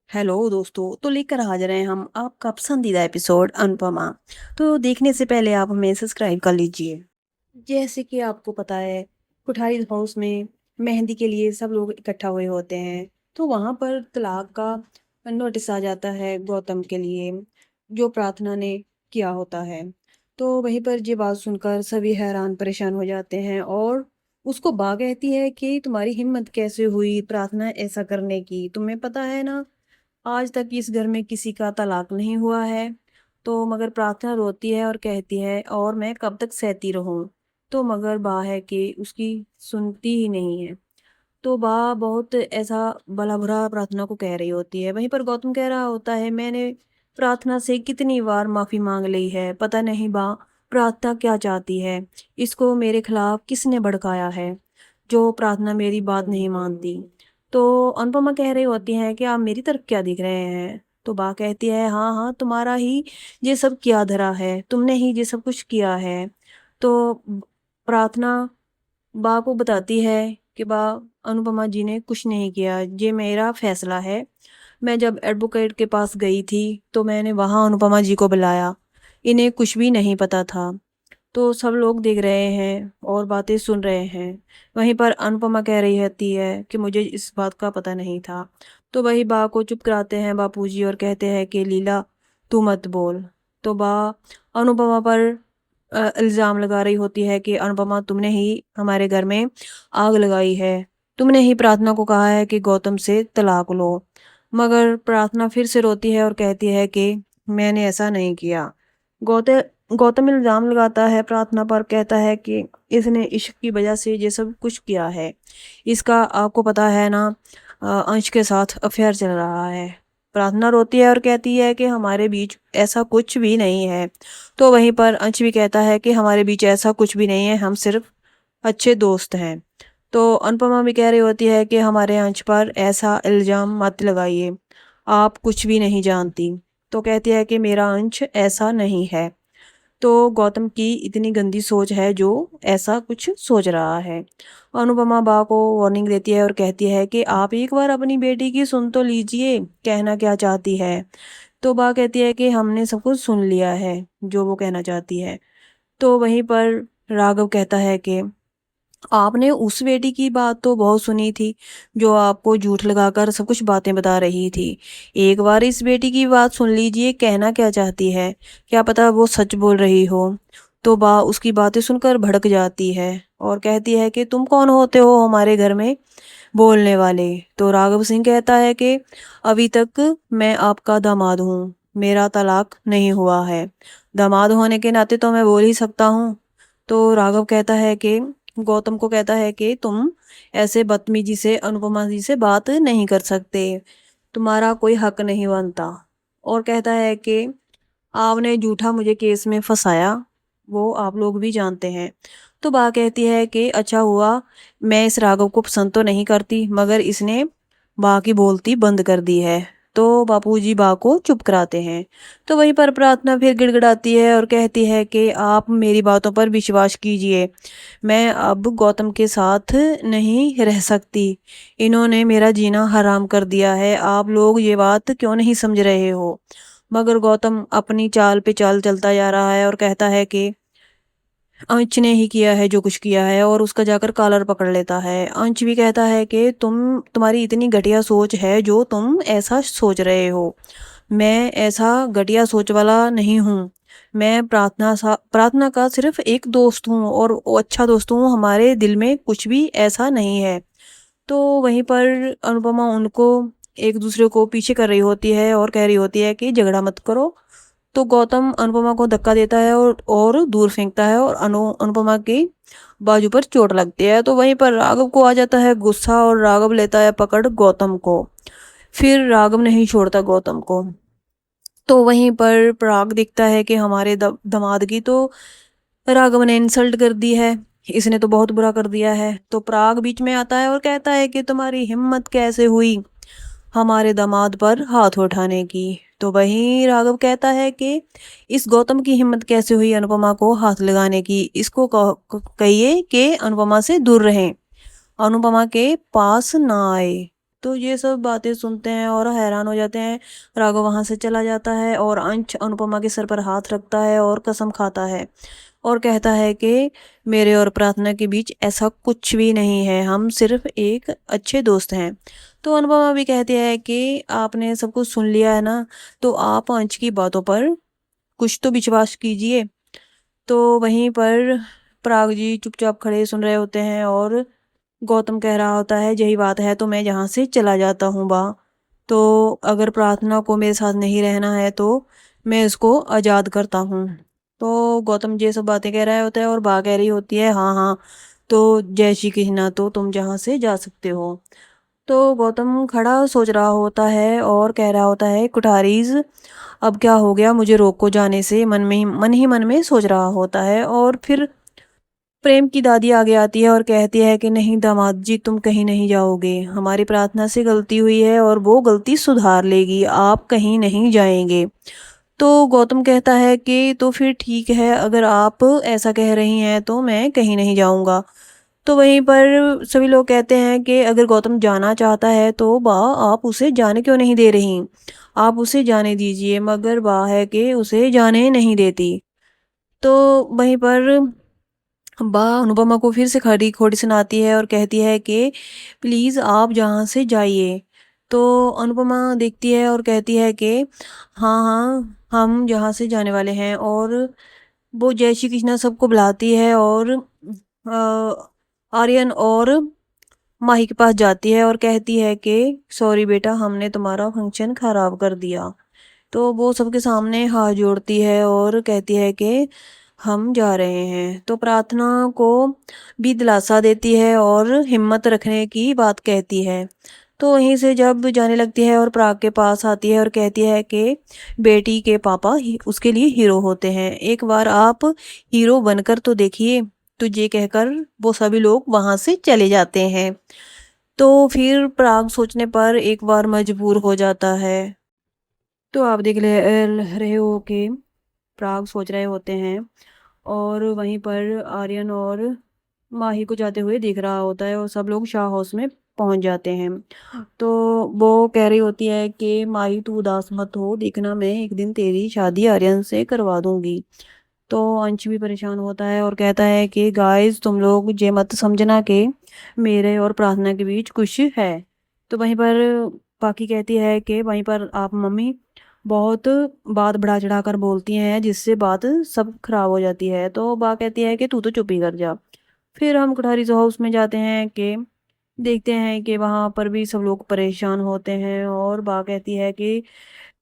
Hello दोस्तों, तो लेकर हाजिर हैं हम आपका पसंदीदा एपिसोड अनुपमा। तो देखने से पहले आप हमें सब्सक्राइब कर लीजिए। जैसे कि आपको पता है, कुठारी हाउस में मेहंदी के लिए सब लोग इकट्ठा हुए होते हैं। तो वहाँ पर तलाक का नोटिस आ जाता है गौतम के लिए, जो प्रार्थना ने किया होता है। तो वहीं पर ये बात सुनकर सभी हैरान परेशान हो जाते हैं और उसको बा कहती है कि तुम्हारी हिम्मत कैसे हुई प्रार्थना ऐसा करने की, तुम्हें पता है ना आज तक इस घर में किसी का तलाक नहीं हुआ है। तो मगर प्रार्थना रोती है और कहती है और मैं कब तक सहती रहूं। तो मगर बा है कि उसकी सुनती ही नहीं है। तो बा बहुत ऐसा भला बुरा प्रार्थना को कह रही होती है। वहीं पर गौतम कह रहा होता है, मैंने प्रार्थना से कितनी बार माफी मांग ली है, पता नहीं बा प्रार्थना क्या चाहती है, इसको मेरे खिलाफ किसने भड़काया है जो प्रार्थना मेरी बात नहीं मानती। तो अनुपमा कह रही होती है कि आप मेरी तरफ क्या दिख रहे हैं। तो बा कहती है, हाँ हाँ, तुम्हारा ही ये सब किया धरा है, तुमने ही ये सब कुछ किया है। तो प्रार्थना बा को बताती है कि बा अनुपमा जी ने कुछ नहीं किया, ये मेरा फैसला है। मैं जब एडवोकेट के पास गई थी तो मैंने वहाँ अनुपमा जी को बुलाया, इन्हें कुछ भी नहीं पता था। तो सब लोग देख रहे हैं और बातें सुन रहे हैं। वहीं पर अनुपमा कह रही होती है कि मुझे इस बात का पता नहीं था। तो वही बा को चुप कराते हैं बापूजी और कहते हैं कि लीला तू मत बोल। तो बा अनुपमा पर इल्ज़ाम लगा रही होती है कि अनुपमा तुमने ही हमारे घर में आग लगाई है, तुमने ही प्रार्थना को कहा है कि गौतम से तलाक लो। मगर प्रार्थना फिर से रोती है और कहती है कि मैंने ऐसा नहीं किया। गौतम गौतम इल्ज़ाम लगाता है प्रार्थना पर, कहता है कि इसने इश्क की वजह से ये सब कुछ किया है। इसका आपको पता है ना, अंश के साथ अफेयर चल रहा है। प्रार्थना रोती है और कहती है कि हमारे बीच ऐसा कुछ भी नहीं है। तो वहीं पर अंश भी कहता है कि हमारे बीच ऐसा कुछ भी नहीं है, हम सिर्फ अच्छे दोस्त हैं। तो अनुपमा भी कह रही होती है कि हमारे अंश पर ऐसा इल्ज़ाम मत लगाइए, आप कुछ भी नहीं जानती। तो कहती है कि मेरा अंश ऐसा नहीं है। तो गौतम की इतनी गंदी सोच है जो ऐसा कुछ सोच रहा है। अनुपमा बा को वार्निंग देती है और कहती है कि आप एक बार अपनी बेटी की सुन तो लीजिए, कहना क्या चाहती है। तो बा कहती है कि हमने सब कुछ सुन लिया है जो वो कहना चाहती है। तो वहीं पर राघव कहता है कि आपने उस बेटी की बात तो बहुत सुनी थी जो आपको झूठ लगाकर सब कुछ बातें बता रही थी। एक बार इस बेटी की बात सुन लीजिए, कहना क्या चाहती है, क्या पता वो सच बोल रही हो। तो बा उसकी बातें सुनकर भड़क जाती है और कहती है कि तुम कौन होते हो हमारे घर में बोलने वाले। तो राघव सिंह कहता है कि अभी तक मैं आपका दामाद हूँ, मेरा तलाक नहीं हुआ है, दामाद होने के नाते तो मैं बोल ही सकता हूँ। तो राघव कहता है कि गौतम को कहता है कि तुम ऐसे बदतमीजी से अनुपमा जी से बात नहीं कर सकते, तुम्हारा कोई हक नहीं बनता। और कहता है कि आपने झूठा मुझे केस में फंसाया, वो आप लोग भी जानते हैं। तो बा कहती है कि अच्छा हुआ, मैं इस राघव को पसंद तो नहीं करती मगर इसने बा की बोलती बंद कर दी है। तो बापूजी बा को चुप कराते हैं। तो वहीं पर प्रार्थना फिर गिड़गिड़ाती है और कहती है कि आप मेरी बातों पर विश्वास कीजिए, मैं अब गौतम के साथ नहीं रह सकती, इन्होंने मेरा जीना हराम कर दिया है, आप लोग ये बात क्यों नहीं समझ रहे हो। मगर गौतम अपनी चाल पे चाल चलता जा रहा है और कहता है कि अंश ने ही किया है जो कुछ किया है, और उसका जाकर कॉलर पकड़ लेता है। अंश भी कहता है कि तुम्हारी इतनी घटिया सोच है जो तुम ऐसा सोच रहे हो, मैं ऐसा घटिया सोच वाला नहीं हूँ। मैं प्रार्थना का सिर्फ एक दोस्त हूँ और वो अच्छा दोस्त हूँ, हमारे दिल में कुछ भी ऐसा नहीं है। तो वहीं पर अनुपमा उनको एक दूसरे को पीछे कर रही होती है और कह रही होती है कि झगड़ा मत करो। तो गौतम अनुपमा को धक्का देता है और दूर फेंकता है और अनुपमा की बाजू पर चोट लगती है। तो वहीं पर राघव को आ जाता है गुस्सा और राघव लेता है पकड़ गौतम को। फिर राघव नहीं छोड़ता गौतम को। तो वहीं पर पराग दिखता है कि हमारे दामाद की तो राघव ने इंसल्ट कर दी है, इसने तो बहुत बुरा कर दिया है। तो पराग बीच में आता है और कहता है कि तुम्हारी हिम्मत कैसे हुई हमारे दामाद पर हाथ उठाने की। तो वहीं राघव कहता है कि इस गौतम की हिम्मत कैसे हुई अनुपमा को हाथ लगाने की, इसको कहिए कि अनुपमा से दूर रहें, अनुपमा के पास ना आए। तो ये सब बातें सुनते हैं और हैरान हो जाते हैं। राघव वहां से चला जाता है और अंश अनुपमा के सर पर हाथ रखता है और कसम खाता है और कहता है कि मेरे और प्रार्थना के बीच ऐसा कुछ भी नहीं है, हम सिर्फ एक अच्छे दोस्त हैं। तो अनुपमा भी कहती है कि आपने सब कुछ सुन लिया है ना, तो आप अंश की बातों पर कुछ तो विश्वास कीजिए। तो वहीं पर पराग जी चुपचाप खड़े सुन रहे होते हैं और गौतम कह रहा होता है यही बात है तो मैं यहाँ से चला जाता हूँ बा। तो अगर प्रार्थना को मेरे साथ नहीं रहना है तो मैं इसको आज़ाद करता हूँ। तो गौतम ये सब बातें कह रहा होता है और बा कह रही होती है हाँ हाँ, तो जय श्री कृष्णा, तो तुम जहाँ से जा सकते हो। तो गौतम खड़ा सोच रहा होता है और कह रहा होता है कुठारीज अब क्या हो गया मुझे रोको जाने से, मन में सोच रहा होता है। और फिर प्रेम की दादी आगे आती है और कहती है कि नहीं दामाद जी, तुम कहीं नहीं जाओगे, हमारी प्रार्थना से गलती हुई है और वो गलती सुधार लेगी, आप कहीं नहीं जाएंगे। तो गौतम कहता है कि तो फिर ठीक है, अगर आप ऐसा कह रही हैं तो मैं कहीं नहीं जाऊंगा। तो वहीं पर सभी लोग कहते हैं कि अगर गौतम जाना चाहता है तो बा आप उसे जाने क्यों नहीं दे रही, आप उसे जाने दीजिए। मगर बा है कि उसे जाने नहीं देती। तो वहीं पर बा अनुपमा को फिर से खड़ी खोटी सुनाती है और कहती है कि प्लीज़ आप जहाँ से जाइए। तो अनुपमा देखती है और कहती है कि हाँ हाँ, हम जहाँ से जाने वाले हैं। और वो जय श्री कृष्णा सबको बुलाती है और आर्यन और माही के पास जाती है और कहती है कि सॉरी बेटा, हमने तुम्हारा फंक्शन खराब कर दिया। तो वो सबके सामने हाथ जोड़ती है और कहती है कि हम जा रहे हैं। तो प्रार्थना को भी दिलासा देती है और हिम्मत रखने की बात कहती है। तो वहीं से जब जाने लगती है और प्राग के पास आती है और कहती है कि बेटी के पापा उसके लिए हीरो होते हैं, एक बार आप हीरो बनकर तो देखिए। तो ये कहकर वो सभी लोग वहां से चले जाते हैं। तो फिर प्राग सोचने पर एक बार मजबूर हो जाता है। तो आप देख रहे हो कि प्राग सोच रहे होते हैं और वहीं पर आर्यन और माही को जाते हुए दिख रहा होता है और सब लोग शाह हाउस में पहुंच जाते हैं। तो वो कह रही होती है कि माही तू उदास मत हो, देखना मैं एक दिन तेरी शादी आर्यन से करवा दूंगी। तो अंश भी परेशान होता है और कहता है कि गाइस तुम लोग ये मत समझना कि मेरे और प्रार्थना के बीच कुछ है। तो वहीं पर बाकी कहती है कि वहीं पर आप मम्मी बहुत बात बढ़ा चढ़ा कर बोलती हैं जिससे बात सब खराब हो जाती है। तो बा कहती है कि तू तो चुप ही कर जा। फिर हम कुठारी हाउस में जाते हैं कि देखते हैं कि वहां पर भी सब लोग परेशान होते हैं और बा कहती है कि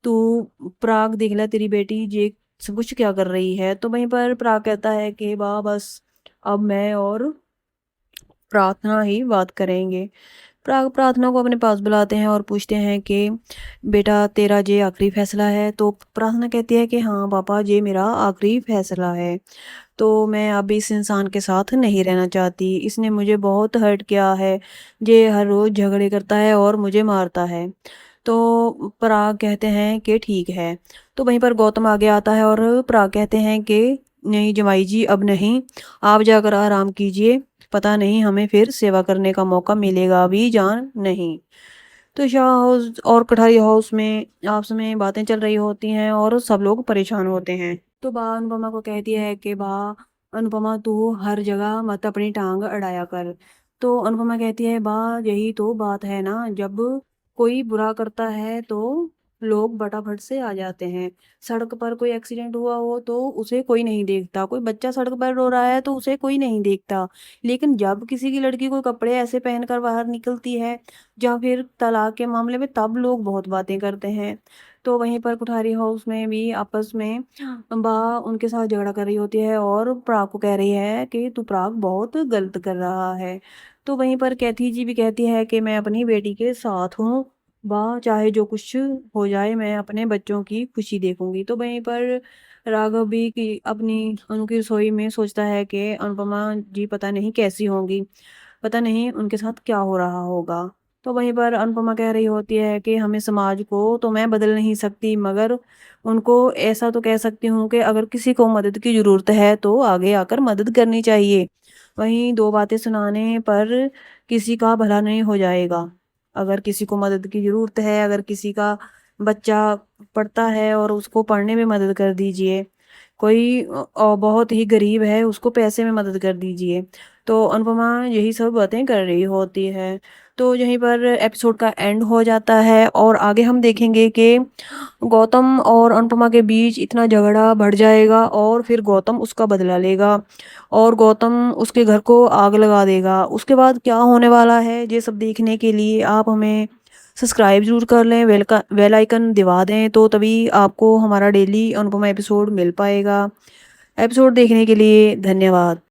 तू प्राग देख ले, तेरी बेटी ये सब कुछ क्या कर रही है। तो वहीं पर प्राग कहता है कि बा बस अब मैं और प्रार्थना ही बात करेंगे। प्राग प्रार्थना को अपने पास बुलाते हैं और पूछते हैं कि बेटा तेरा ये आखिरी फैसला है। तो प्रार्थना कहती है कि हाँ पापा, ये मेरा आखिरी फैसला है। तो मैं अब इस इंसान के साथ नहीं रहना चाहती, इसने मुझे बहुत हर्ट किया है, ये हर रोज़ झगड़े करता है और मुझे मारता है। तो पराग कहते हैं कि ठीक है। तो वहीं पर गौतम आगे आता है और पराग कहते हैं कि नहीं जमाई जी, अब नहीं, आप जाकर आराम कीजिए, पता नहीं हमें फिर सेवा करने का मौका मिलेगा भी जान नहीं। तो शाह हाउस और कठारी हाउस में आपस में बातें चल रही होती हैं और सब लोग परेशान होते हैं। तो बा अनुपमा को कहती है कि बा अनुपमा तू हर जगह मत अपनी टांग अड़ाया कर। तो अनुपमा कहती है बा यही तो बात है ना, जब कोई बुरा करता है तो लोग फटाफट से आ जाते हैं। सड़क पर कोई एक्सीडेंट हुआ हो तो उसे कोई नहीं देखता, कोई बच्चा सड़क पर रो रहा है तो उसे कोई नहीं देखता। लेकिन जब किसी की लड़की कोई कपड़े ऐसे पहनकर बाहर निकलती है या फिर तलाक के मामले में, तब लोग बहुत बातें करते हैं। तो वहीं पर कुठारी हाउस में भी आपस में बा उनके साथ झगड़ा कर रही होती है और प्राग को कह रही है कि तू प्राग बहुत गलत कर रहा है। तो वहीं पर कैथी जी भी कहती है कि मैं अपनी बेटी के साथ हूँ, वाह चाहे जो कुछ हो जाए मैं अपने बच्चों की खुशी देखूंगी। तो वहीं पर राघव भी कि अपनी अनु की रसोई में सोचता है कि अनुपमा जी पता नहीं कैसी होंगी, पता नहीं उनके साथ क्या हो रहा होगा। तो वहीं पर अनुपमा कह रही होती है कि हमें समाज को तो मैं बदल नहीं सकती, मगर उनको ऐसा तो कह सकती हूँ कि अगर किसी को मदद की ज़रूरत है तो आगे आकर मदद करनी चाहिए। वहीं दो बातें सुनाने पर किसी का भला नहीं हो जाएगा। अगर किसी को मदद की ज़रूरत है, अगर किसी का बच्चा पढ़ता है और उसको पढ़ने में मदद कर दीजिए। कोई बहुत ही गरीब है, उसको पैसे में मदद कर दीजिए। तो अनुपमा यही सब बातें कर रही होती है। तो यहीं पर एपिसोड का एंड हो जाता है और आगे हम देखेंगे कि गौतम और अनुपमा के बीच इतना झगड़ा बढ़ जाएगा और फिर गौतम उसका बदला लेगा और गौतम उसके घर को आग लगा देगा। उसके बाद क्या होने वाला है, ये सब देखने के लिए आप हमें सब्सक्राइब ज़रूर कर लें, बेल आइकन दबा दें, तो तभी आपको हमारा डेली अनुपमा एपिसोड मिल पाएगा। एपिसोड देखने के लिए धन्यवाद।